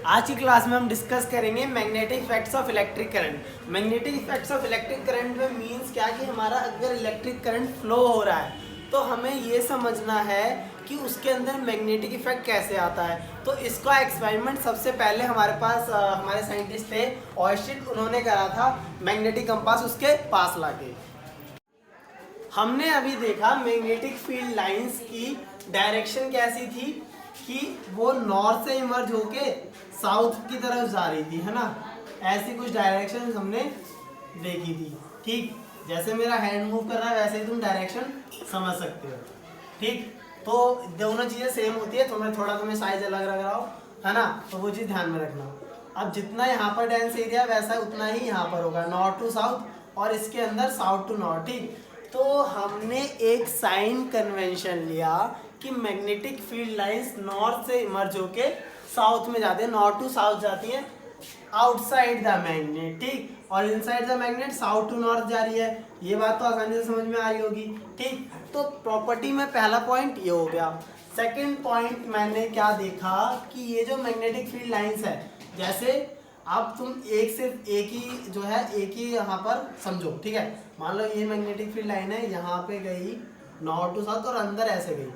आज की क्लास में हम डिस्कस करेंगे magnetic effects of electric current. Magnetic effects of electric current में मींस क्या कि हमारा अगर इलेक्ट्रिक करंट फ्लो हो रहा है तो हमें ये समझना है कि उसके अंदर मैग्नेटिक इफेक्ट कैसे आता है। तो इसका एक्सपेरिमेंट सबसे पहले हमारे पास हमारे साइंटिस्ट थे ऑयस्टिन, उन्होंने करा था मैग्नेटिक कंपास उसके पास लाके। हमने अभी देखा मैग्नेटिक फील्ड लाइंस की डायरेक्शन कैसी थी कि वो नॉर्थ से इमर्ज होके साउथ की तरफ जा रही थी, है ना। ऐसी कुछ डायरेक्शन हमने देखी थी। ठीक, जैसे मेरा हैंड मूव कर रहा है वैसे ही तुम डायरेक्शन समझ सकते हो। ठीक, तो दोनों चीज़ें सेम होती है, थोड़ा तुम्हें साइज अलग लग रहा हो, है ना, तो वो चीज़ ध्यान में रखना। अब जितना यहाँ पर डेंस एरिया वैसा उतना ही यहाँ पर होगा, नॉर्थ टू साउथ और इसके अंदर साउथ टू नॉर्थ। ठीक, तो हमने एक साइन कन्वेंशन लिया कि मैग्नेटिक फील्ड लाइंस नॉर्थ से इमर्ज होके साउथ में जाते हैं, नॉर्थ टू साउथ जाती हैं आउटसाइड द मैग्नेट। ठीक, और inside the magnet south to north जा रही है। ये बात तो आसानी से समझ में आ रही होगी। ठीक, तो प्रॉपर्टी में पहला पॉइंट ये हो गया। सेकंड पॉइंट मैंने क्या देखा कि ये जो मैग्नेटिक फील्ड लाइंस है, जैसे अब तुम सिर्फ एक ही जो है एक ही यहाँ पर समझो। ठीक है, मान लो ये मैग्नेटिक फील्ड लाइन है, यहाँ पे गई नॉर्थ टू साउथ और अंदर ऐसे गई।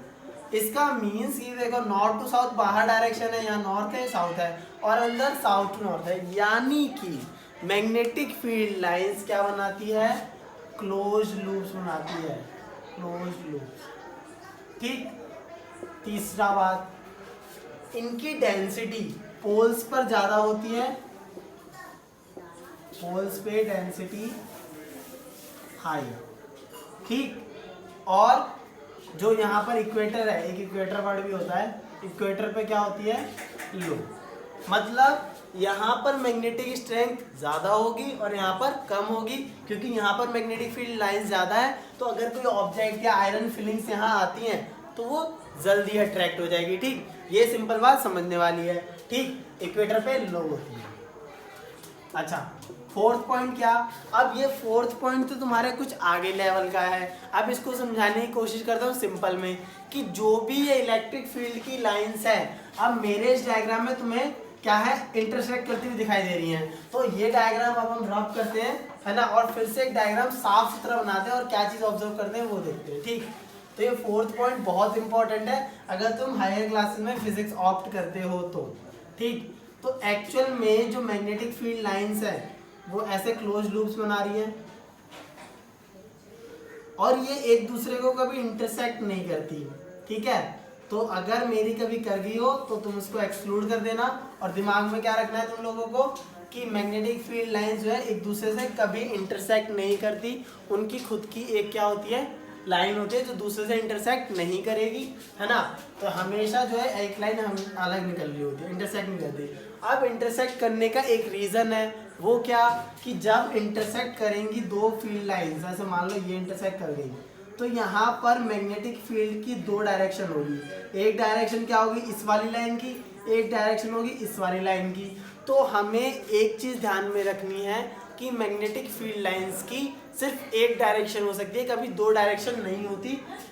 इसका मीन्स ये देखो, नॉर्थ टू साउथ बाहर डायरेक्शन है, यहाँ नॉर्थ है साउथ है और अंदर साउथ टू नॉर्थ है, यानी कि मैग्नेटिक फील्ड लाइंस क्या बनाती है, क्लोज लूप्स बनाती है, क्लोज लूप्स। ठीक, तीसरा बात, इनकी डेंसिटी पोल्स पर ज्यादा होती है, पोल्स पे डेंसिटी हाई। ठीक, और जो यहाँ पर इक्वेटर है, एक इक्वेटर वर्ड भी होता है, इक्वेटर पे क्या होती है, लो। मतलब यहाँ पर मैग्नेटिक स्ट्रेंथ ज़्यादा होगी और यहाँ पर कम होगी, क्योंकि यहाँ पर मैग्नेटिक फील्ड लाइन ज़्यादा है। तो अगर कोई ऑब्जेक्ट या आयरन फिलिंग्स यहाँ आती हैं तो वो जल्दी अट्रैक्ट हो जाएगी। ठीक, ये सिंपल बात समझने वाली है। ठीक, इक्वेटर पे लो होती है। अच्छा, फोर्थ पॉइंट क्या, अब ये फोर्थ पॉइंट तो तुम्हारे कुछ आगे लेवल का है। अब इसको समझाने की कोशिश करता हूँ सिंपल में कि जो भी ये इलेक्ट्रिक फील्ड की लाइंस है, अब मेरे इस डायग्राम में तुम्हें क्या है, इंटरसेक्ट करती हुई दिखाई दे रही हैं। तो ये डायग्राम अब हम रब करते हैं, है ना, और फिर से एक डायग्राम साफ सुथरा बनाते हैं और क्या चीज़ ऑब्जर्व करते हैं वो देखते हैं। ठीक, तो ये फोर्थ पॉइंट बहुत इंपॉर्टेंट है अगर तुम हायर क्लासेस में फिजिक्स ऑप्ट करते हो तो। ठीक, तो एक्चुअल में जो मैग्नेटिक फील्ड लाइंस है वो ऐसे क्लोज लूप्स बना रही है और ये एक दूसरे को कभी इंटरसेक्ट नहीं करती। ठीक है, तो अगर मेरी कभी कर गई हो तो तुम उसको एक्सक्लूड कर देना और दिमाग में क्या रखना है तुम लोगों को कि मैग्नेटिक फील्ड लाइंस जो है एक दूसरे से कभी इंटरसेक्ट नहीं करती, उनकी खुद की एक क्या होती है, लाइन होती है जो दूसरे से इंटरसेक्ट नहीं करेगी, है ना। तो हमेशा जो है एक लाइन हम अलग निकल रही होती है, इंटरसेक्ट नहीं करती। अब इंटरसेक्ट करने का एक रीज़न है, वो क्या कि जब इंटरसेक्ट करेंगी दो फील्ड लाइंस, जैसे मान लो ये इंटरसेक्ट कर गई, तो यहाँ पर मैग्नेटिक फील्ड की दो डायरेक्शन होगी। एक डायरेक्शन क्या होगी, इस वाली लाइन की, एक डायरेक्शन होगी इस वाली लाइन की। तो हमें एक चीज़ ध्यान में रखनी है कि मैग्नेटिक फील्ड लाइंस की सिर्फ एक डायरेक्शन हो सकती है, कभी दो डायरेक्शन नहीं होती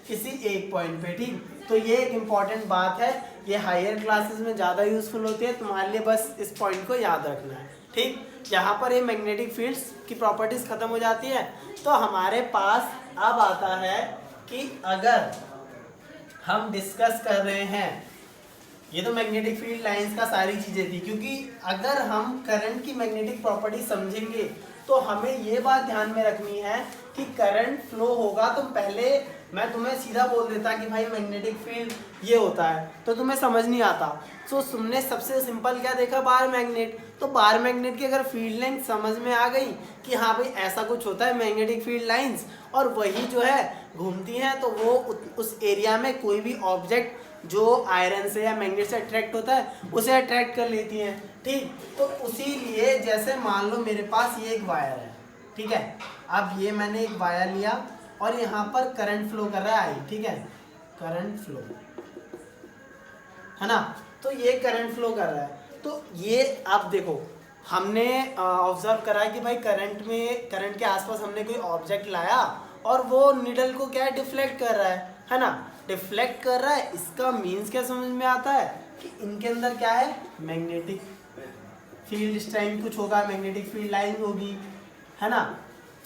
किसी एक पॉइंट पे। ठीक, तो ये एक इम्पॉर्टेंट बात है, ये हायर क्लासेस में ज़्यादा यूजफुल होती है, तुम्हारे लिए बस इस पॉइंट को याद रखना है। ठीक, यहाँ पर ये मैग्नेटिक फील्ड्स की प्रॉपर्टीज खत्म हो जाती है। तो हमारे पास अब आता है कि अगर हम डिस्कस कर रहे हैं, ये तो मैग्नेटिक फील्ड लाइंस का सारी चीज़ें थी, क्योंकि अगर हम करंट की मैग्नेटिक प्रॉपर्टी समझेंगे तो हमें ये बात ध्यान में रखनी है कि करंट फ्लो होगा। तो पहले मैं तुम्हें सीधा बोल देता कि भाई मैग्नेटिक फील्ड ये होता है तो तुम्हें समझ नहीं आता। सो तुमने सबसे सिंपल क्या देखा, बार मैग्नेट। तो बार मैग्नेट की अगर फील्ड लाइन समझ में आ गई कि हाँ भाई ऐसा कुछ होता है मैग्नेटिक फील्ड लाइंस, और वही जो है घूमती हैं, तो वो उस एरिया में कोई भी ऑब्जेक्ट जो आयरन से या मैग्नेट से अट्रैक्ट होता है उसे अट्रैक्ट कर लेती हैं। ठीक, तो उसी लिए जैसे मान लो मेरे पास ये एक वायर है, ठीक है, अब ये मैंने एक वायर लिया और यहाँ पर करंट फ्लो कर रहा है, ठीक है, करंट फ्लो, है ना, तो ये करंट फ्लो कर रहा है। तो ये आप देखो, हमने ऑब्जर्व करा है कि भाई करंट के आसपास हमने कोई ऑब्जेक्ट लाया और वो निडल को क्या है, डिफ्लेक्ट कर रहा है ना, डिफ्लेक्ट कर रहा है। इसका मीन्स क्या समझ में आता है कि इनके अंदर क्या है, मैग्नेटिक फील्ड स्ट्रेंथ कुछ होगा, मैग्नेटिक फील्ड लाइन होगी, है ना।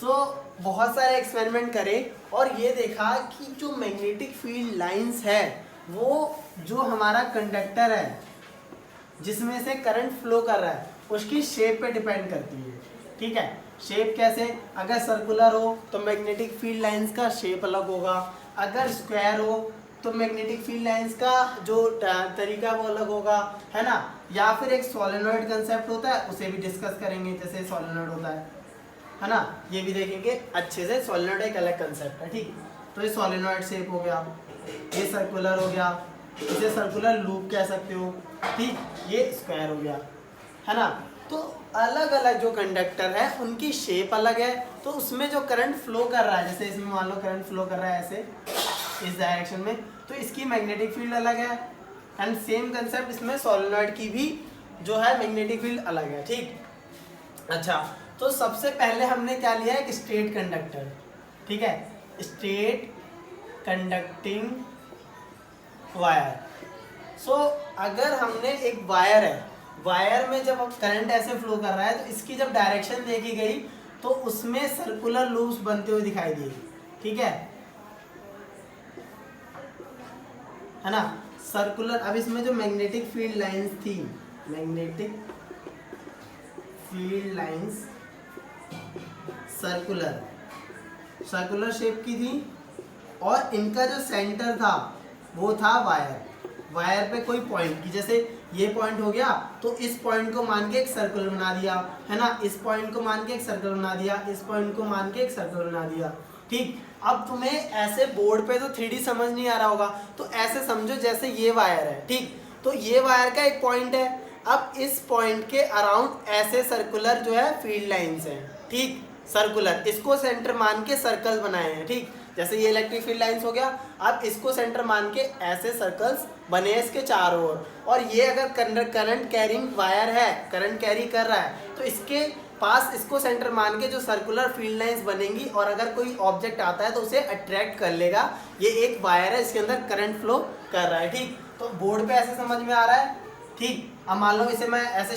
तो बहुत सारे एक्सपेरिमेंट करे और ये देखा कि जो मैग्नेटिक फील्ड लाइंस है वो जो हमारा कंडक्टर है जिसमें से करंट फ्लो कर रहा है उसकी शेप पे डिपेंड करती है, ठीक है। शेप कैसे, अगर सर्कुलर हो तो मैग्नेटिक फील्ड लाइंस का शेप अलग होगा, अगर स्क्वायर हो तो मैग्नेटिक फील्ड लाइंस का जो तरीका वो अलग होगा, है ना। या फिर एक सोलेनॉइड कंसेप्ट होता है, उसे भी डिस्कस करेंगे, जैसे सोलेनॉइड होता है ना, ये भी देखेंगे अच्छे से। सोलेनॉइड एक अलग कंसेप्ट है, ठीक। तो ये सोलेनॉइड शेप हो गया, ये सर्कुलर हो गया, इसे सर्कुलर लूप कह सकते हो, ठीक। ये स्क्वायर हो गया, है ना। तो अलग अलग जो कंडक्टर है उनकी शेप अलग है, तो उसमें जो करंट फ्लो कर रहा है, जैसे इसमें मान लो करंट फ्लो कर रहा है ऐसे इस डायरेक्शन में, तो इसकी मैग्नेटिक फील्ड अलग है। एंड सेम कंसेप्ट इसमें सोलेनॉइड की भी जो है मैग्नेटिक फील्ड अलग है, ठीक। अच्छा, तो सबसे पहले हमने क्या लिया है, एक स्ट्रेट कंडक्टर, ठीक है, स्ट्रेट कंडक्टिंग वायर। सो अगर हमने एक वायर है, वायर में जब करंट ऐसे फ्लो कर रहा है तो इसकी जब डायरेक्शन देखी गई तो उसमें सर्कुलर लूप्स बनते हुए दिखाई देगी, ठीक है ना, सर्कुलर। अब इसमें जो मैग्नेटिक फील्ड लाइंस थी, magnetic field lines circular circular shape की थी और इनका जो सेंटर था वो था वायर, वायर पे कोई पॉइंट की, जैसे ये पॉइंट हो गया तो इस पॉइंट को मान के एक सर्कल बना दिया, है ना, इस पॉइंट को मान के एक सर्कल बना दिया, इस पॉइंट को मान के एक सर्कल बना दिया, ठीक। अब तुम्हें ऐसे बोर्ड पे तो 3D समझ नहीं आ रहा होगा, तो ऐसे समझो जैसे ये वायर है, ठीक। तो ये वायर का एक पॉइंट है, अब इस पॉइंट के अराउंड ऐसे सर्कुलर जो है फील्ड लाइंस हैं, ठीक, सर्कुलर, इसको सेंटर मान के सर्कल बनाए हैं, ठीक। जैसे ये इलेक्ट्रिक फील्ड लाइंस हो गया, अब इसको सेंटर मान के ऐसे सर्कल्स बने हैं इसके चारों ओर, और ये अगर करंट कैरिंग वायर है, करंट कैरी कर रहा है, तो इसके पास इसको सेंटर मान के जो सर्कुलर फील्ड लाइंस बनेंगी और अगर कोई ऑब्जेक्ट आता है तो उसे अट्रैक्ट कर लेगा। ये एक वायर है, इसके अंदर करंट फ्लो कर रहा है, ठीक। तो बोर्ड पे ऐसे समझ में आ रहा है, ठीक। अब मान लो इसे मैं ऐसे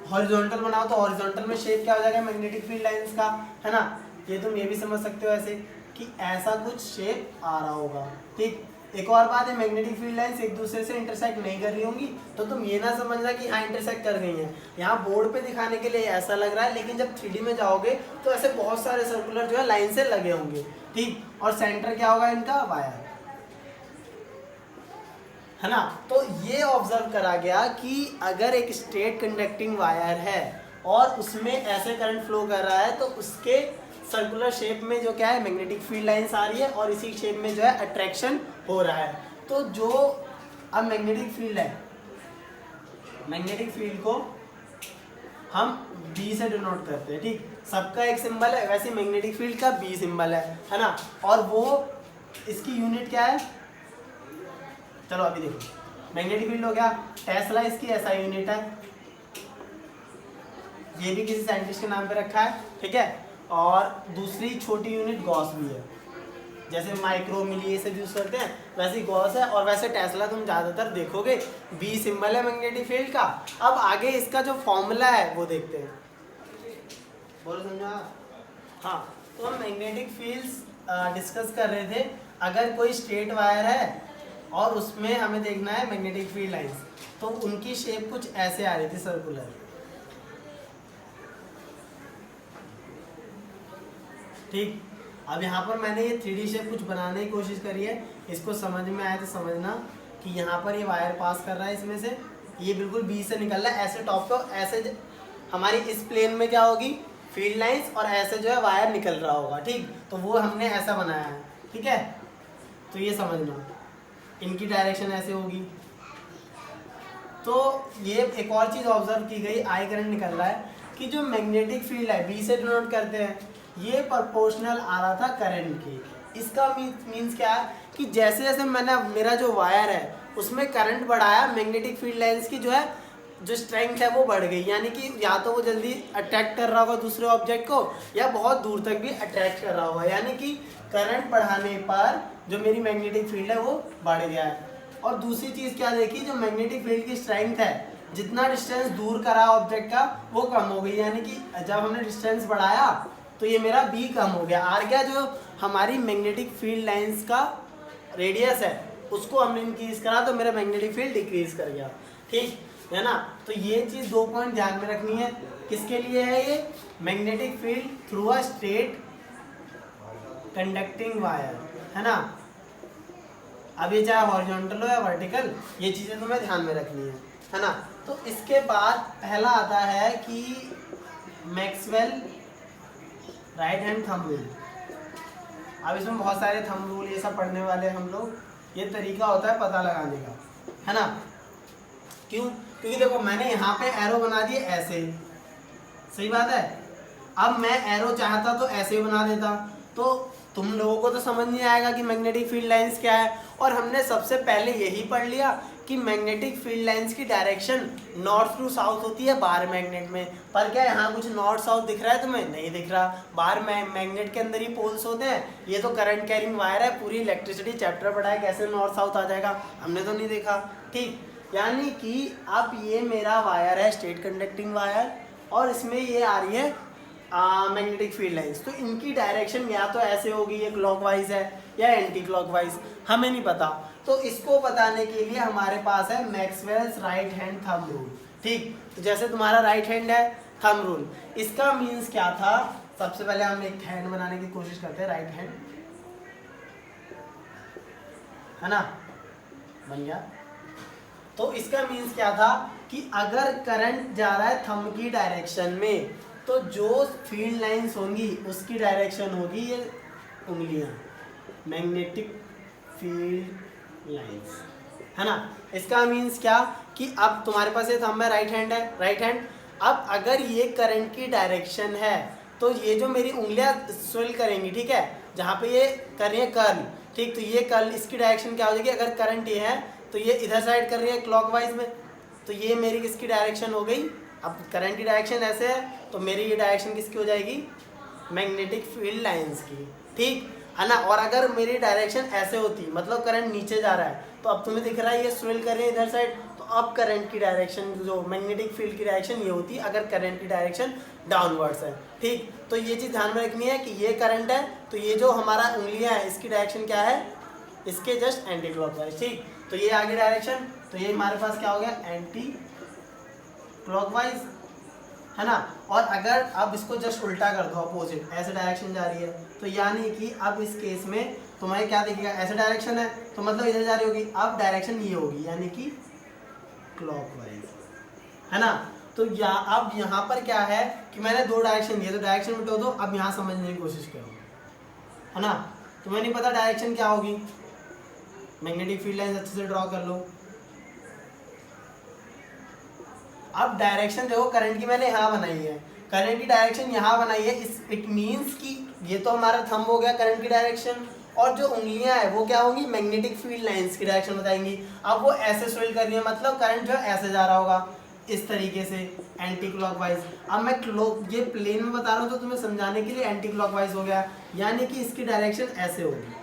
हॉरिजॉन्टल बनाऊं तो हॉरिजॉन्टल में शेप क्या हो जाएगा मैग्नेटिक फील्ड लाइंस का, है ना। ये तुम ये भी समझ सकते हो ऐसे कि ऐसा कुछ शेप आ रहा होगा, ठीक। एक और बात है, मैग्नेटिक फील्ड लाइंस एक दूसरे से इंटरसेक्ट नहीं कर रही होंगी, तो तुम ये ना समझना कि हाँ इंटरसेक्ट कर गई हैं। यहाँ बोर्ड पे दिखाने के लिए ऐसा लग रहा है, लेकिन जब 3D में जाओगे तो ऐसे बहुत सारे सर्कुलर जो है लाइन से लगे होंगे, ठीक। और सेंटर क्या होगा इनका, वायर, है ना। तो ये ऑब्जर्व करा गया कि अगर एक स्ट्रेट कंडक्टिंग वायर है और उसमें ऐसे करंट फ्लो कर रहा है तो उसके सर्कुलर शेप में जो क्या है मैग्नेटिक फील्ड लाइंस आ रही है और इसी शेप में जो है अट्रैक्शन हो रहा है। तो जो अब मैग्नेटिक फील्ड है, मैग्नेटिक फील्ड को हम B से डिनोट करते हैं, ठीक। सबका एक सिंबल है, वैसे मैग्नेटिक फील्ड का B सिंबल है ना। और वो इसकी यूनिट क्या है, चलो अभी देखो। मैग्नेटिक फील्ड हो गया, टेस्ला इसकी SI यूनिट है, ये भी किसी साइंटिस्ट के नाम पे रखा है, ठीक है। और दूसरी छोटी यूनिट गॉस भी है, जैसे माइक्रो मिली ये सब यूज करते हैं वैसे ही गॉस है। और वैसे टेस्ला तुम ज़्यादातर देखोगे B सिंबल है मैग्नेटिक फील्ड का। अब आगे इसका जो फॉर्मूला है वो देखते हैं, बोलो समझा। हाँ, तो हम मैग्नेटिक फील्ड्स डिस्कस कर रहे थे। अगर कोई स्ट्रेट वायर है और उसमें हमें देखना है मैग्नेटिक फील्ड लाइंस, तो उनकी शेप कुछ ऐसे आ रही थी सर्कुलर, ठीक। अब यहाँ पर मैंने ये 3D शेप कुछ बनाने की कोशिश करी है, इसको समझ में आया तो समझना कि यहाँ पर ये वायर पास कर रहा है, इसमें से ये बिल्कुल B से निकल रहा है ऐसे टॉप पे, ऐसे हमारी इस प्लेन में क्या होगी फील्ड लाइंस और ऐसे जो है वायर निकल रहा होगा, ठीक। तो वो हमने ऐसा बनाया है, ठीक है। तो ये समझना इनकी डायरेक्शन ऐसे होगी। तो ये एक और चीज़ ऑब्जर्व की गई, आई करंट निकल रहा है कि जो मैग्नेटिक फील्ड है B से डिनोट करते हैं, ये प्रोपोर्शनल आ रहा था करंट के। इसका मीन्स क्या है कि जैसे जैसे मैंने मेरा जो वायर है उसमें करंट बढ़ाया, मैग्नेटिक फील्ड लाइंस की जो है जो स्ट्रेंथ है वो बढ़ गई, यानी कि या तो वो जल्दी अट्रैक्ट कर रहा होगा दूसरे ऑब्जेक्ट को या बहुत दूर तक भी अट्रैक्ट कर रहा होगा, यानी कि करंट बढ़ाने पर जो मेरी मैग्नेटिक फील्ड है वो बढ़ गया है। और दूसरी चीज़ क्या देखी, जो मैग्नेटिक फील्ड की स्ट्रेंथ है जितना डिस्टेंस दूर करा ऑब्जेक्ट का वो कम हो गई, यानी कि जब हमने डिस्टेंस बढ़ाया तो ये मेरा बी कम हो गया। आर क्या, जो हमारी मैग्नेटिक फील्ड लाइंस का रेडियस है उसको हमने इंक्रीज करा तो मेरा मैग्नेटिक फील्ड डिक्रीज कर गया, ठीक है ना। तो ये चीज़ 2 पॉइंट ध्यान में रखनी है। किसके लिए है ये, magnetic field through a straight conducting wire, है ना। अब ये चाहे हॉरिजॉन्टल हो या वर्टिकल, ये चीज़ें तुम्हें ध्यान में रखनी है ना। तो इसके बाद पहला आता है कि Maxwell right hand thumb rule. अब इसमें बहुत सारे थंब रूल ये सब पढ़ने वाले हम लोग, ये तरीका होता है पता लगाने का, है ना। क्यों, क्योंकि देखो मैंने यहाँ पे एरो बना दिए ऐसे, सही बात है। अब मैं एरो चाहता तो ऐसे ही बना देता, तो तुम लोगों को तो समझ नहीं आएगा कि मैग्नेटिक फील्ड लाइंस क्या है। और हमने सबसे पहले यही पढ़ लिया कि मैग्नेटिक फील्ड लाइंस की डायरेक्शन नॉर्थ टू साउथ होती है बाहर मैग्नेट में। पर क्या यहाँ कुछ नॉर्थ साउथ दिख रहा है तुम्हें, नहीं दिख रहा। बाहर मैग्नेट के अंदर ही पोल्स होते हैं, ये तो करंट कैरिंग वायर है। पूरी इलेक्ट्रिसिटी चैप्टर पढ़ा है, कैसे नॉर्थ साउथ आ जाएगा, हमने तो नहीं देखा, ठीक। यानी कि अब ये मेरा वायर है स्ट्रेट कंडक्टिंग वायर, और इसमें ये आ रही है मैग्नेटिक फील्ड लाइंस। तो इनकी डायरेक्शन या तो ऐसे होगी, ये क्लॉकवाइज है या एंटी क्लॉकवाइज, हमें नहीं पता। तो इसको बताने के लिए हमारे पास है Maxwell's right hand thumb rule, ठीक। तो जैसे तुम्हारा राइट हैंड है, थंब रूल, इसका मीन्स क्या था। सबसे पहले हम एक हैंड बनाने की कोशिश करते हैं, राइट हैंड, है ना, बन गया। तो इसका मीन्स क्या था कि अगर करंट जा रहा है थंब की डायरेक्शन में, तो जो फील्ड लाइंस होंगी उसकी डायरेक्शन होगी ये उंगलियां, मैग्नेटिक फील्ड लाइंस, है ना। इसका मीन्स क्या कि अब तुम्हारे पास ये थंब है, राइट हैंड है, राइट हैंड। अब अगर ये करंट की डायरेक्शन है तो ये जो मेरी उंगलियां स्विल करेंगी, ठीक है, जहाँ पे ये कर रही है कर्ल, ठीक। तो ये कर्ल, इसकी डायरेक्शन क्या हो जाएगी, अगर करंट ये है तो ये इधर साइड कर रही है क्लॉकवाइज में, तो ये मेरी किसकी डायरेक्शन हो गई। अब करंट की डायरेक्शन ऐसे है तो मेरी ये डायरेक्शन किसकी हो जाएगी, मैग्नेटिक फील्ड लाइंस की, ठीक है ना। और अगर मेरी डायरेक्शन ऐसे होती, मतलब करंट नीचे जा रहा है, तो अब तुम्हें दिख रहा है ये स्विल कर रही है इधर साइड, तो अब करंट की डायरेक्शन, जो मैग्नेटिक फील्ड की डायरेक्शन ये होती अगर करंट की डायरेक्शन डाउनवर्ड्स है, ठीक। तो ये चीज़ ध्यान में रखनी है कि ये करंट है, तो ये जो हमारा उंगलियां है इसकी डायरेक्शन क्या है, इसके जस्ट एंटी क्लॉकवाइज, ठीक। तो ये आगे डायरेक्शन, तो ये हमारे पास क्या हो गया, एंटी क्लॉकवाइज, है ना। और अगर अब इसको जस्ट उल्टा कर दो, अपोजिट, ऐसे डायरेक्शन जा रही है, तो यानी कि अब इस केस में तुम्हें क्या दिखेगा, ऐसे डायरेक्शन है तो मतलब इधर जा रही होगी, अब डायरेक्शन ये होगी यानी कि क्लॉकवाइज, है ना। तो अब यहाँ पर क्या है कि मैंने 2 डायरेक्शन दिए, तो डायरेक्शन मिटो दो। अब यहाँ समझने की कोशिश करो, है ना। तुम्हें नहीं पता डायरेक्शन क्या होगी, मैग्नेटिक फील्ड लाइंस अच्छे से ड्रॉ कर लो। अब डायरेक्शन देखो, करंट की मैंने यहाँ बनाई है, करंट की डायरेक्शन यहाँ बनाई है, इट मीन्स कि ये तो हमारा थंब हो गया करंट की डायरेक्शन, और जो उंगलियां है वो क्या होंगी, मैग्नेटिक फील्ड लाइंस की डायरेक्शन बताएंगी। अब वो ऐसे स्विल कर रही है, मतलब करंट जो है ऐसे जा रहा होगा, इस तरीके से एंटी क्लॉकवाइज। अब मैं ये प्लेन में बता रहा हूँ तो तुम्हें समझाने के लिए एंटी क्लॉकवाइज हो गया, यानी कि इसकी डायरेक्शन ऐसे होगी,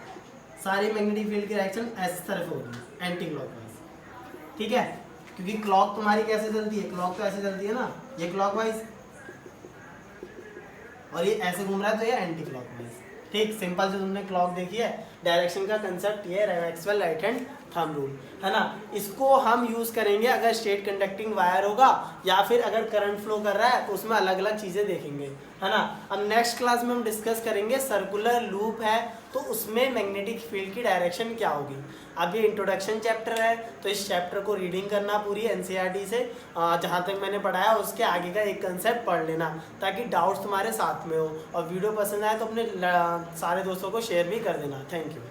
सारी मैग्नेटिक फील्ड की डायरेक्शन ऐसे तरफ होगी, एंटी क्लॉकवाइज, ठीक है। क्योंकि क्लॉक तुम्हारी कैसे चलती है, क्लॉक तो ऐसे चलती है ना, ये क्लॉकवाइज, और ये ऐसे घूम रहा है तो ये एंटी क्लॉकवाइज, ठीक। सिंपल जो तुमने क्लॉक देखी है, डायरेक्शन का कंसेप्ट ये है, Maxwell right hand thumb rule, है ना। इसको हम यूज़ करेंगे अगर स्ट्रेट कंडक्टिंग वायर होगा, या फिर अगर करंट फ्लो कर रहा है तो उसमें अलग अलग चीज़ें देखेंगे, है ना। अब नेक्स्ट क्लास में हम डिस्कस करेंगे सर्कुलर लूप है तो उसमें मैग्नेटिक फील्ड की डायरेक्शन क्या होगी। अब ये इंट्रोडक्शन चैप्टर है, तो इस चैप्टर को रीडिंग करना पूरी एनसीईआरटी से, जहाँ तक मैंने पढ़ाया उसके आगे का एक कंसेप्ट पढ़ लेना, ताकि डाउट्स तुम्हारे साथ में हो। और वीडियो पसंद आए तो अपने सारे दोस्तों को शेयर भी कर देना। Thank you.